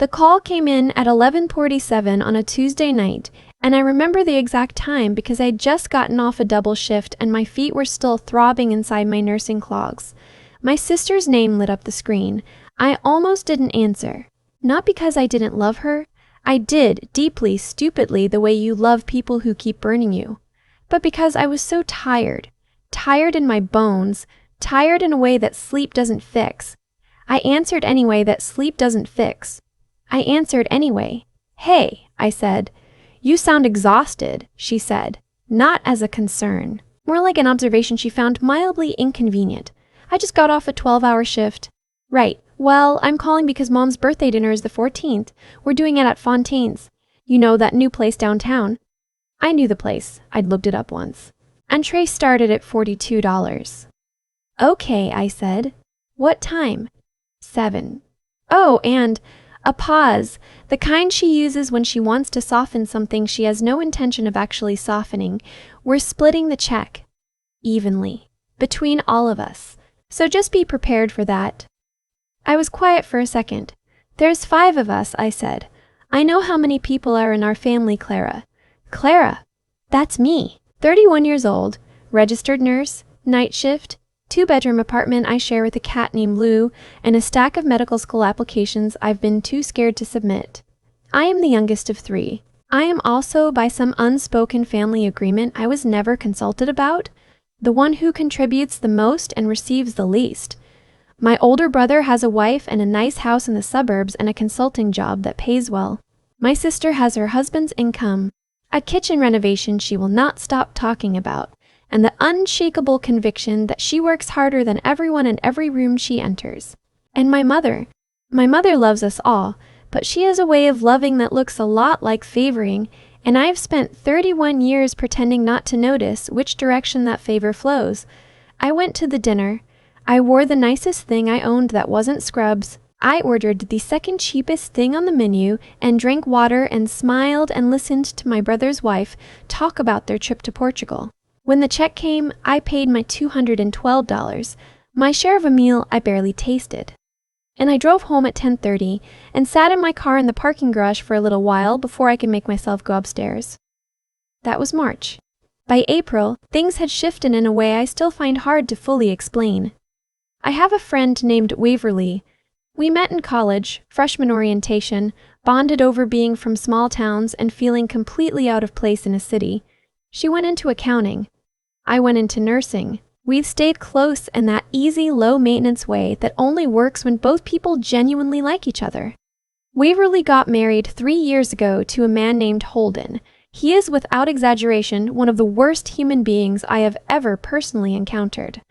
The call came in at 11:47 on a Tuesday night, and I remember the exact time because I'd just gotten off a double shift and my feet were still throbbing inside my nursing clogs. My sister's name lit up the screen. I almost didn't answer. Not because I didn't love her. I did, deeply, stupidly, the way you love people who keep burning you. But because I was so tired. Tired in my bones. Tired in a way that sleep doesn't fix. I answered anyway that sleep doesn't fix. I answered anyway. "Hey," I said. "You sound exhausted," she said. Not as a concern. More like an observation she found mildly inconvenient. "I just got off a 12-hour shift." "Right. Well, I'm calling because Mom's birthday dinner is the 14th. We're doing it at Fontaine's. You know, that new place downtown." I knew the place. I'd looked it up once. Entree started at $42. "Okay," I said. "What time?" 7. Oh, and a pause, the kind she uses when she wants to soften something she has no intention of actually softening. We're splitting the check. Evenly. Between all of us. So just be prepared for that. I was quiet for a second. "There's 5 of us," I said. "I know how many people are in our family, Clara." "Clara? That's me. 31 years old, registered nurse, night shift, 2-bedroom apartment I share with a cat named Lou, and a stack of medical school applications I've been too scared to submit. I am the youngest of 3. I am also, by some unspoken family agreement I was never consulted about, the one who contributes the most and receives the least. My older brother has a wife and a nice house in the suburbs and a consulting job that pays well. My sister has her husband's income, a kitchen renovation she will not stop talking about, and the unshakable conviction that she works harder than everyone in every room she enters. And my mother. My mother loves us all, but she has a way of loving that looks a lot like favoring, and I've spent 31 years pretending not to notice which direction that favor flows. I went to the dinner. I wore the nicest thing I owned that wasn't scrubs. I ordered the second cheapest thing on the menu and drank water and smiled and listened to my brother's wife talk about their trip to Portugal. When the check came, I paid my $212. My share of a meal I barely tasted. And I drove home at 10:30 and sat in my car in the parking garage for a little while before I could make myself go upstairs. That was March. By April, things had shifted in a way I still find hard to fully explain. I have a friend named Waverly. We met in college, freshman orientation, bonded over being from small towns and feeling completely out of place in a city. She went into accounting. I went into nursing. We've stayed close in that easy, low-maintenance way that only works when both people genuinely like each other. Waverly got married 3 years ago to a man named Holden. He is, without exaggeration, one of the worst human beings I have ever personally encountered.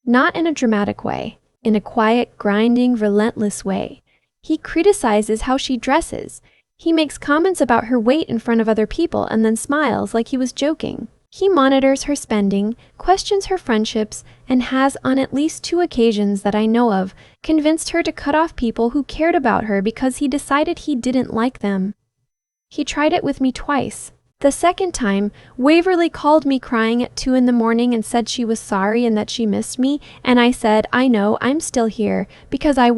Not in a dramatic way, in a quiet, grinding, relentless way. He criticizes how she dresses. He makes comments about her weight in front of other people and then smiles like he was joking. He monitors her spending, questions her friendships, and has, on at least 2 occasions that I know of, convinced her to cut off people who cared about her because he decided he didn't like them. He tried it with me twice. The second time, Waverly called me crying at 2 in the morning and said she was sorry and that she missed me, and I said, "I know, I'm still here," because I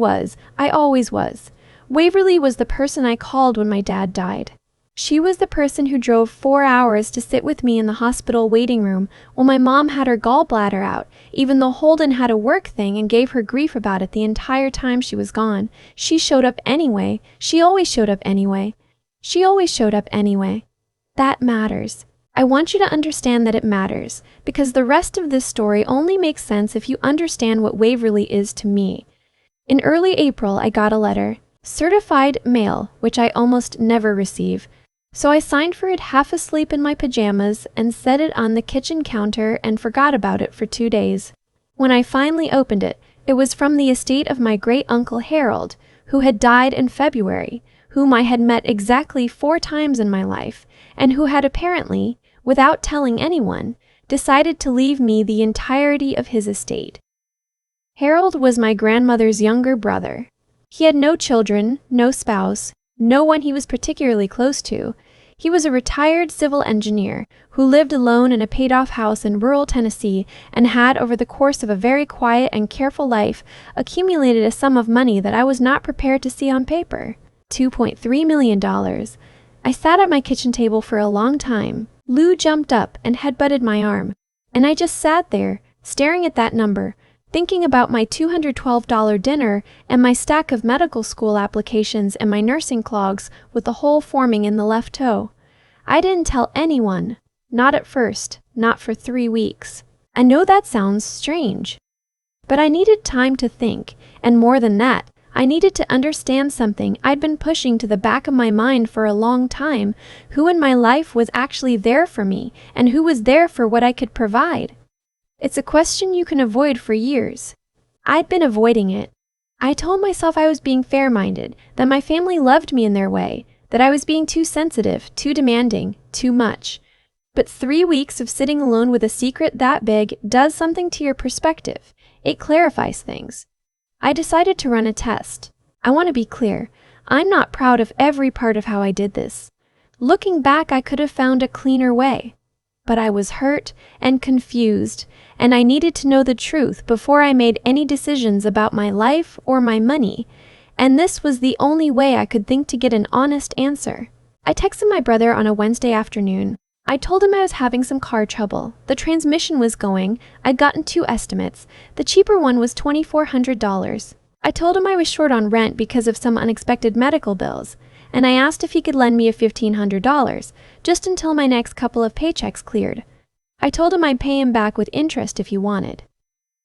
always was. Waverly was the person I called when my dad died. She was the person who drove 4 hours to sit with me in the hospital waiting room while my mom had her gallbladder out, even though Holden had a work thing and gave her grief about it the entire time she was gone. She showed up anyway. She always showed up anyway. She always showed up anyway. That matters. I want you to understand that it matters, because the rest of this story only makes sense if you understand what Waverly is to me. In early April, I got a letter. Certified mail, which I almost never receive. So I signed for it half asleep in my pajamas and set it on the kitchen counter and forgot about it for 2 days. When I finally opened it, it was from the estate of my great-uncle Harold, who had died in February, whom I had met exactly 4 times in my life, and who had apparently, without telling anyone, decided to leave me the entirety of his estate. Harold was my grandmother's younger brother. He had no children, no spouse, no one he was particularly close to. He was a retired civil engineer who lived alone in a paid-off house in rural Tennessee and had, over the course of a very quiet and careful life, accumulated a sum of money that I was not prepared to see on paper. $2.3 million. I sat at my kitchen table for a long time. Lou jumped up and headbutted my arm, and I just sat there, staring at that number, thinking about my $212 dinner and my stack of medical school applications and my nursing clogs with the hole forming in the left toe. I didn't tell anyone, not at first, not for 3 weeks. I know that sounds strange, but I needed time to think, and more than that, I needed to understand something I'd been pushing to the back of my mind for a long time, who in my life was actually there for me, and who was there for what I could provide. It's a question you can avoid for years. I'd been avoiding it. I told myself I was being fair-minded, that my family loved me in their way, that I was being too sensitive, too demanding, too much. But 3 weeks of sitting alone with a secret that big does something to your perspective. It clarifies things. I decided to run a test. I want to be clear, I'm not proud of every part of how I did this. Looking back, I could have found a cleaner way. But I was hurt and confused, and I needed to know the truth before I made any decisions about my life or my money, and this was the only way I could think to get an honest answer. I texted my brother on a Wednesday afternoon. I told him I was having some car trouble. The transmission was going. I'd gotten 2 estimates. The cheaper one was $2,400. I told him I was short on rent because of some unexpected medical bills, and I asked if he could lend me a $1,500, just until my next couple of paychecks cleared. I told him I'd pay him back with interest if he wanted.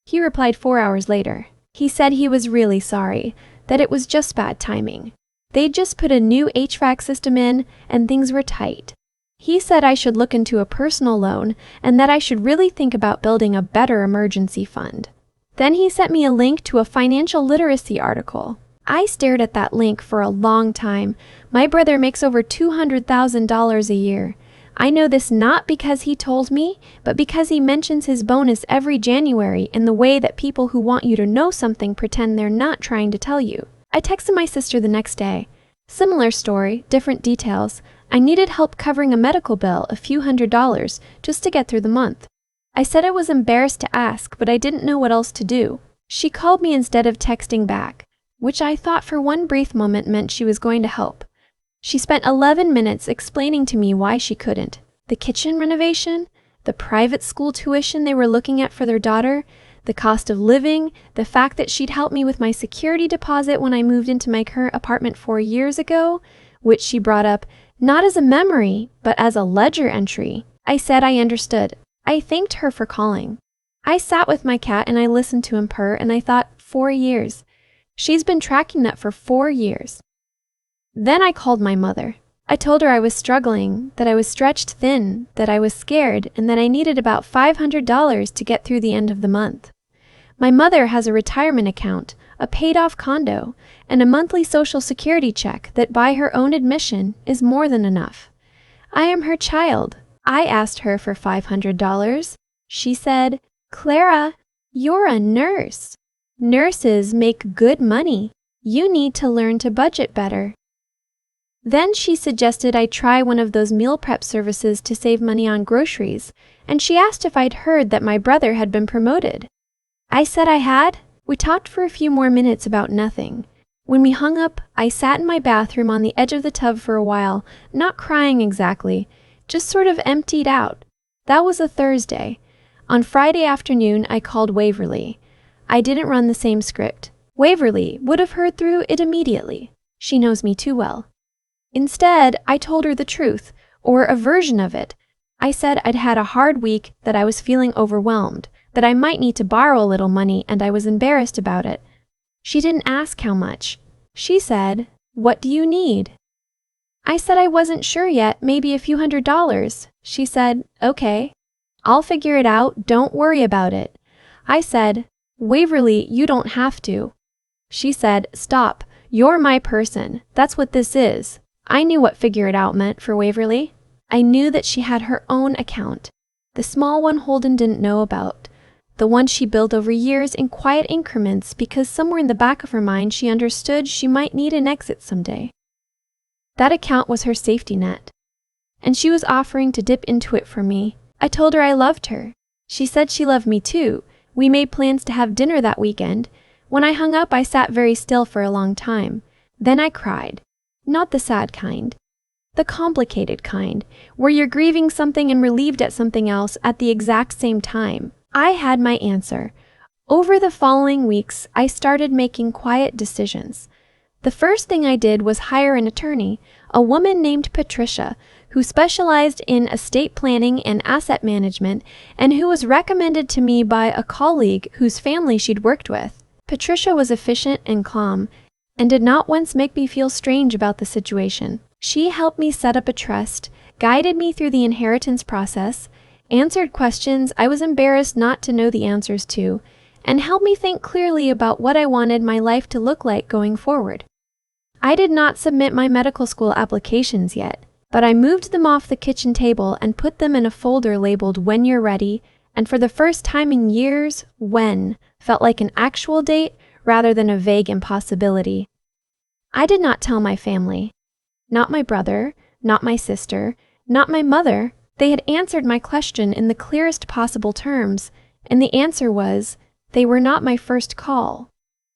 He replied 4 hours later. He said he was really sorry, that it was just bad timing. They'd just put a new HVAC system in, and things were tight. He said I should look into a personal loan and that I should really think about building a better emergency fund. Then he sent me a link to a financial literacy article. I stared at that link for a long time. My brother makes over $200,000 a year. I know this not because he told me, but because he mentions his bonus every January in the way that people who want you to know something pretend they're not trying to tell you. I texted my sister the next day. Similar story, different details. I needed help covering a medical bill, a few $100s, just to get through the month. I said I was embarrassed to ask, but I didn't know what else to do. She called me instead of texting back, which I thought for one brief moment meant she was going to help. She spent 11 minutes explaining to me why she couldn't. The kitchen renovation, the private school tuition they were looking at for their daughter, the cost of living, the fact that she'd helped me with my security deposit when I moved into my current apartment 4 years ago, which she brought up not as a memory, but as a ledger entry. I said I understood. I thanked her for calling. I sat with my cat and I listened to him purr, and I thought, 4 years. She's been tracking that for 4 years. Then I called my mother. I told her I was struggling, that I was stretched thin, that I was scared, and that I needed about $500 to get through the end of the month. My mother has a retirement account, a paid-off condo, and a monthly Social Security check that, by her own admission, is more than enough. I am her child. I asked her for $500. She said, "Clara, you're a nurse. Nurses make good money. You need to learn to budget better." Then she suggested I try one of those meal prep services to save money on groceries, and she asked if I'd heard that my brother had been promoted. I said I had. We talked for a few more minutes about nothing. When we hung up, I sat in my bathroom on the edge of the tub for a while, not crying exactly, just sort of emptied out. That was a Thursday. On Friday afternoon, I called Waverly. I didn't run the same script. Waverly would have heard through it immediately. She knows me too well. Instead, I told her the truth, or a version of it. I said I'd had a hard week, that I was feeling overwhelmed, that I might need to borrow a little money, and I was embarrassed about it. She didn't ask how much. She said, "What do you need?" I said I wasn't sure yet, maybe a few $100s. She said, "Okay, I'll figure it out, don't worry about it." I said, "Waverly, you don't have to." She said, "Stop, you're my person, that's what this is." I knew what figure it out meant for Waverly. I knew that she had her own account, the small one Holden didn't know about, the one she built over years in quiet increments because somewhere in the back of her mind she understood she might need an exit someday. That account was her safety net, and she was offering to dip into it for me. I told her I loved her. She said she loved me too. We made plans to have dinner that weekend. When I hung up, I sat very still for a long time. Then I cried. Not the sad kind. The complicated kind, where you're grieving something and relieved at something else at the exact same time. I had my answer. Over the following weeks, I started making quiet decisions. The first thing I did was hire an attorney, a woman named Patricia, who specialized in estate planning and asset management, and who was recommended to me by a colleague whose family she'd worked with. Patricia was efficient and calm, and did not once make me feel strange about the situation. She helped me set up a trust, guided me through the inheritance process, answered questions I was embarrassed not to know the answers to, and helped me think clearly about what I wanted my life to look like going forward. I did not submit my medical school applications yet, but I moved them off the kitchen table and put them in a folder labeled "When You're Ready," and for the first time in years, when felt like an actual date rather than a vague impossibility. I did not tell my family. Not my brother, not my sister, not my mother. They had answered my question in the clearest possible terms, and the answer was, they were not my first call.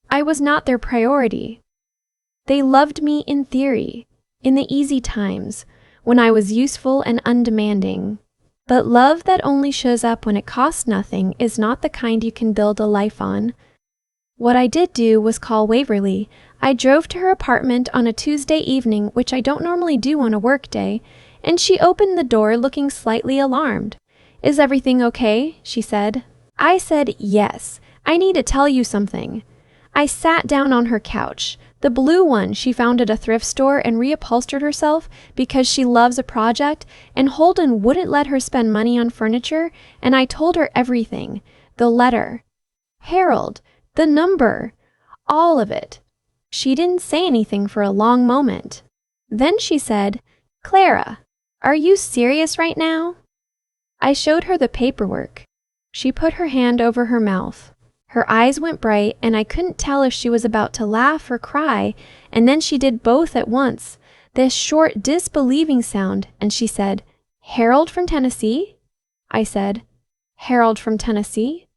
I was not their priority. They loved me in theory, in the easy times, when I was useful and undemanding. But love that only shows up when it costs nothing is not the kind you can build a life on. What I did do was call Waverly. I drove to her apartment on a Tuesday evening, which I don't normally do on a work day, and she opened the door looking slightly alarmed. "Is everything okay?" she said. I said, "Yes, I need to tell you something." I sat down on her couch, the blue one she found at a thrift store, and reupholstered herself because she loves a project, and Holden wouldn't let her spend money on furniture, and I told her everything. The letter, Harold, the number, all of it. She didn't say anything for a long moment. Then she said, "Clara, are you serious right now?" I showed her the paperwork. She put her hand over her mouth. Her eyes went bright, and I couldn't tell if she was about to laugh or cry, and then she did both at once, this short, disbelieving sound, and she said, "Harold from Tennessee?" I said, "Harold from Tennessee?"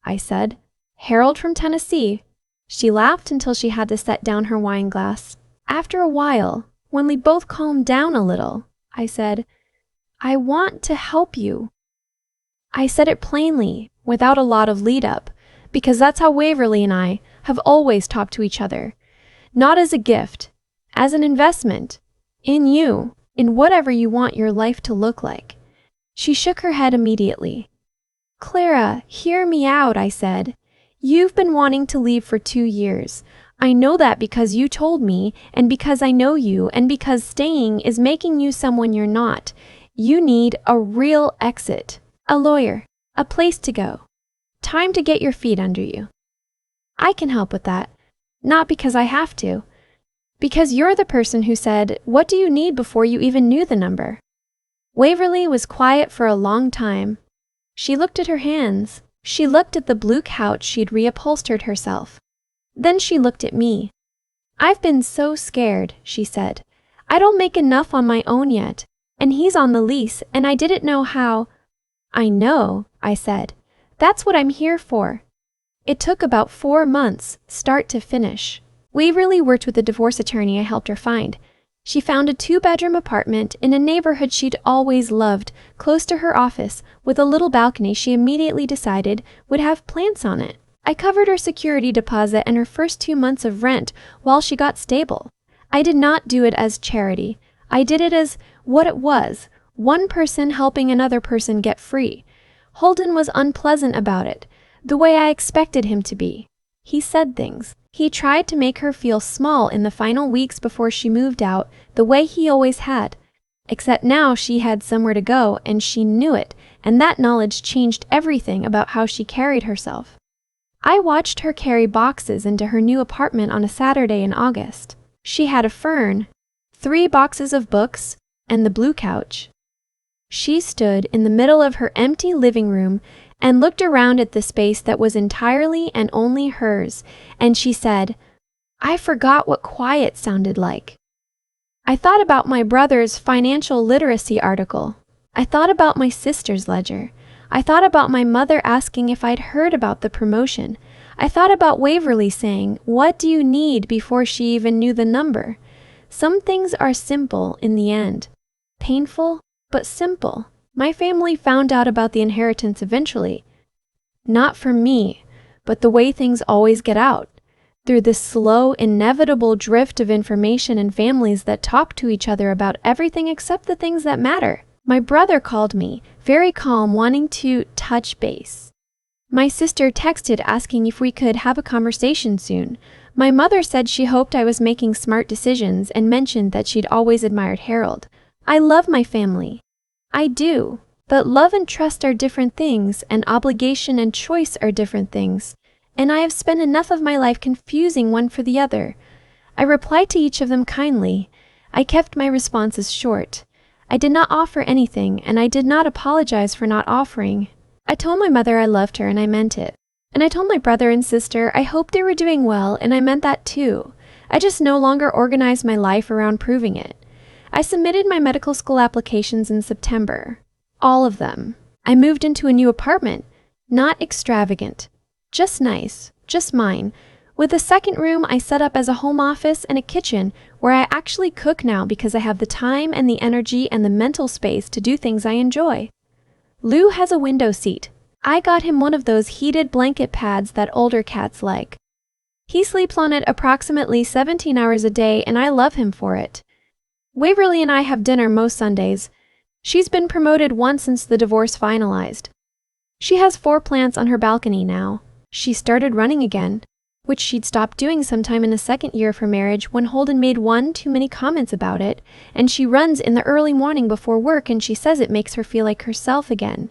I said, "Harold from Tennessee." She laughed until she had to set down her wine glass. After a while, when we both calmed down a little, I said, "I want to help you." I said it plainly, without a lot of lead-up, because that's how Waverly and I have always talked to each other. Not as a gift, as an investment, in you, in whatever you want your life to look like. She shook her head immediately. "Clara, hear me out," I said. "You've been wanting to leave for 2 years. I know that because you told me, and because I know you, and because staying is making you someone you're not. You need a real exit, a lawyer, a place to go. Time to get your feet under you. I can help with that, not because I have to, because you're the person who said, 'What do you need?' before you even knew the number." Waverly was quiet for a long time. She looked at her hands. She looked at the blue couch she'd reupholstered herself. Then she looked at me. "I've been so scared," she said. "I don't make enough on my own yet, and he's on the lease, and I didn't know how." "I know," I said. "That's what I'm here for." It took about 4 months, start to finish. Waverly worked with the divorce attorney I helped her find. She found a 2-bedroom apartment in a neighborhood she'd always loved, close to her office, with a little balcony she immediately decided would have plants on it. I covered her security deposit and her first 2 months of rent while she got stable. I did not do it as charity. I did it as what it was, one person helping another person get free. Holden was unpleasant about it, the way I expected him to be. He said things. He tried to make her feel small in the final weeks before she moved out, the way he always had. Except now she had somewhere to go, and she knew it, and that knowledge changed everything about how she carried herself. I watched her carry boxes into her new apartment on a Saturday in August. She had a fern, 3 boxes of books, and the blue couch. She stood in the middle of her empty living room and looked around at the space that was entirely and only hers, and she said, "I forgot what quiet sounded like." I thought about my brother's financial literacy article. I thought about my sister's ledger. I thought about my mother asking if I'd heard about the promotion. I thought about Waverly saying, "What do you need?" before she even knew the number. Some things are simple in the end. Painful, but simple. My family found out about the inheritance eventually. Not from me, but the way things always get out. Through this slow, inevitable drift of information in families that talk to each other about everything except the things that matter. My brother called me, very calm, wanting to touch base. My sister texted asking if we could have a conversation soon. My mother said she hoped I was making smart decisions and mentioned that she'd always admired Harold. I love my family. I do. But love and trust are different things, and obligation and choice are different things. And I have spent enough of my life confusing one for the other. I replied to each of them kindly. I kept my responses short. I did not offer anything, and I did not apologize for not offering. I told my mother I loved her, and I meant it. And I told my brother and sister I hoped they were doing well, and I meant that too. I just no longer organized my life around proving it. I submitted my medical school applications in September. All of them. I moved into a new apartment. Not extravagant. Just nice. Just mine. With a second room I set up as a home office and a kitchen where I actually cook now because I have the time and the energy and the mental space to do things I enjoy. Lou has a window seat. I got him one of those heated blanket pads that older cats like. He sleeps on it approximately 17 hours a day, and I love him for it. Waverly and I have dinner most Sundays. She's been promoted once since the divorce finalized. She has 4 plants on her balcony now. She started running again, which she'd stopped doing sometime in the second year of her marriage when Holden made one too many comments about it, and she runs in the early morning before work, and she says it makes her feel like herself again.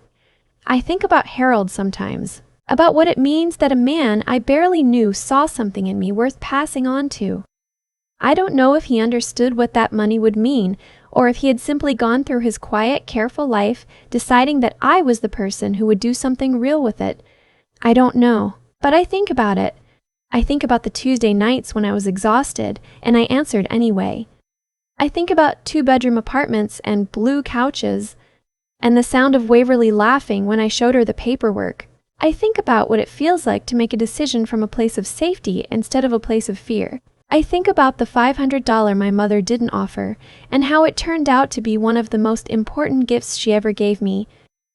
I think about Harold sometimes, about what it means that a man I barely knew saw something in me worth passing on to. I don't know if he understood what that money would mean, or if he had simply gone through his quiet, careful life, deciding that I was the person who would do something real with it. I don't know, but I think about it. I think about the Tuesday nights when I was exhausted, and I answered anyway. I think about 2-bedroom apartments and blue couches, and the sound of Waverly laughing when I showed her the paperwork. I think about what it feels like to make a decision from a place of safety instead of a place of fear. I think about the $500 my mother didn't offer, and how it turned out to be one of the most important gifts she ever gave me.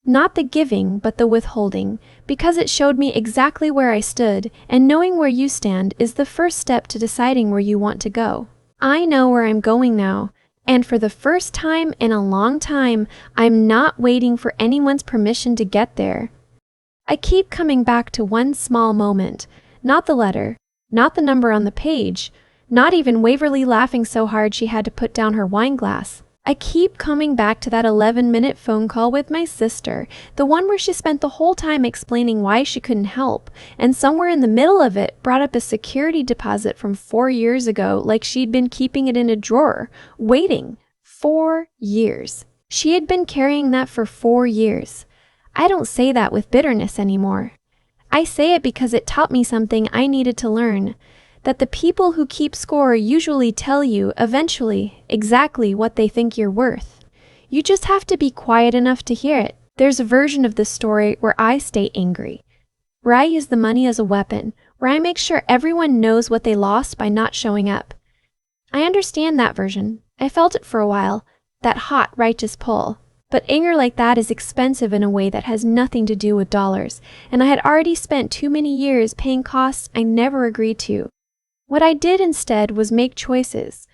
Not the giving, but the withholding, because it showed me exactly where I stood, and knowing where you stand is the first step to deciding where you want to go. I know where I'm going now, and for the first time in a long time, I'm not waiting for anyone's permission to get there. I keep coming back to one small moment, not the letter, not the number on the page, not even Waverly laughing so hard she had to put down her wine glass. I keep coming back to that 11-minute phone call with my sister, the one where she spent the whole time explaining why she couldn't help, and somewhere in the middle of it brought up a security deposit from 4 years ago like she'd been keeping it in a drawer, waiting. 4 years. She had been carrying that for 4 years. I don't say that with bitterness anymore. I say it because it taught me something I needed to learn. That the people who keep score usually tell you, eventually, exactly what they think you're worth. You just have to be quiet enough to hear it. There's a version of this story where I stay angry, where I use the money as a weapon, where I make sure everyone knows what they lost by not showing up. I understand that version. I felt it for a while, that hot, righteous pull. But anger like that is expensive in a way that has nothing to do with dollars, and I had already spent too many years paying costs I never agreed to. What I did instead was make choices.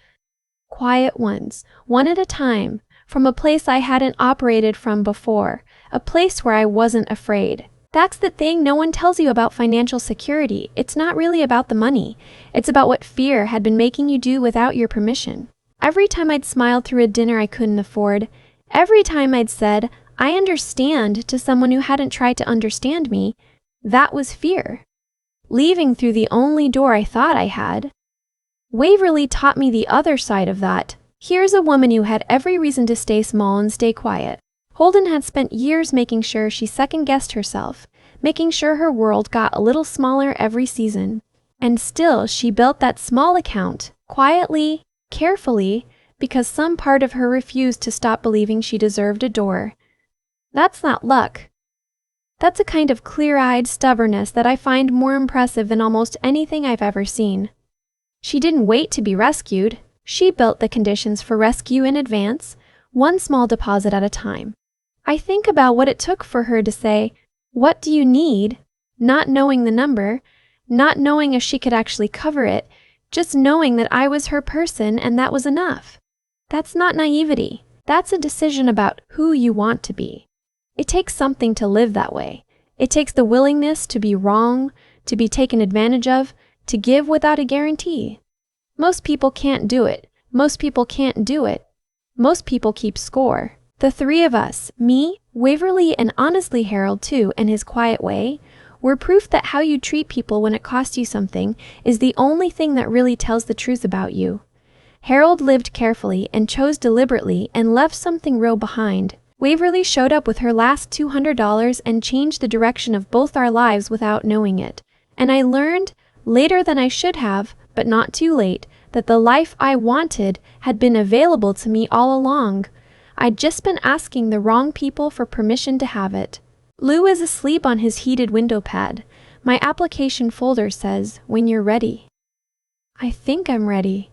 Quiet ones, one at a time, from a place I hadn't operated from before, a place where I wasn't afraid. That's the thing no one tells you about financial security. It's not really about the money. It's about what fear had been making you do without your permission. Every time I'd smiled through a dinner I couldn't afford, every time I'd said, "I understand," to someone who hadn't tried to understand me, that was fear. Leaving through the only door I thought I had. Waverly taught me the other side of that. Here's a woman who had every reason to stay small and stay quiet. Holden had spent years making sure she second-guessed herself, making sure her world got a little smaller every season. And still, she built that small account, quietly, carefully, because some part of her refused to stop believing she deserved a door. That's not luck. That's a kind of clear-eyed stubbornness that I find more impressive than almost anything I've ever seen. She didn't wait to be rescued. She built the conditions for rescue in advance, one small deposit at a time. I think about what it took for her to say, "What do you need?" Not knowing the number, not knowing if she could actually cover it, just knowing that I was her person and that was enough. That's not naivety. That's a decision about who you want to be. It takes something to live that way. It takes the willingness to be wrong, to be taken advantage of, to give without a guarantee. Most people can't do it. Most people can't do it. Most people keep score. The three of us, me, Waverly, and honestly Harold too, in his quiet way, were proof that how you treat people when it costs you something is the only thing that really tells the truth about you. Harold lived carefully and chose deliberately and left something real behind. Waverly showed up with her last $200 and changed the direction of both our lives without knowing it. And I learned, later than I should have, but not too late, that the life I wanted had been available to me all along. I'd just been asking the wrong people for permission to have it. Lou is asleep on his heated window pad. My application folder says, "When you're ready." I think I'm ready.